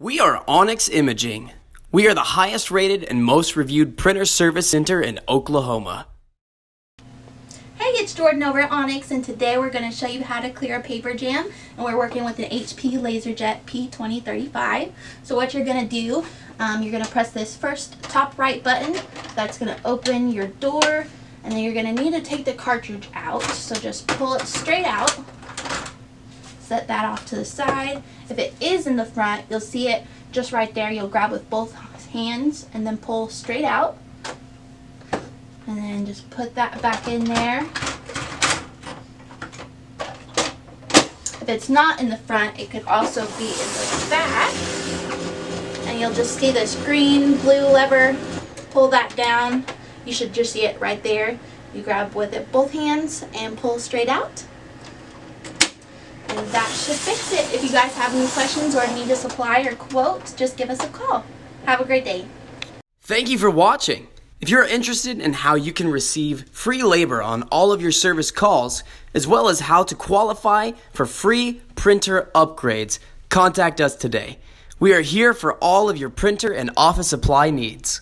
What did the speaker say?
We are Onyx Imaging. We are the highest rated and most reviewed printer service center in Oklahoma. Hey, it's Jordan over at Onyx, and today we're going to show you how to clear a paper jam, and we're working with an HP Laserjet P2035. So what you're going to do, you're going to press this first top right button. That's going to open your door, and then you're going to need to take the cartridge out. So just pull it straight out. Set that off to the side. If it is in the front, you'll see it just right there. You'll grab with both hands and then pull straight out. And then just put that back in there. If it's not in the front, it could also be in the back. And you'll just see this green, blue lever. Pull that down. You should just see it right there. You grab with it both hands and pull straight out. And that should fix it. If you guys have any questions or need a supply or quote, just give us a call. Have a great day. Thank you for watching. If you're interested in how you can receive free labor on all of your service calls, as well as how to qualify for free printer upgrades, contact us today. We are here for all of your printer and office supply needs.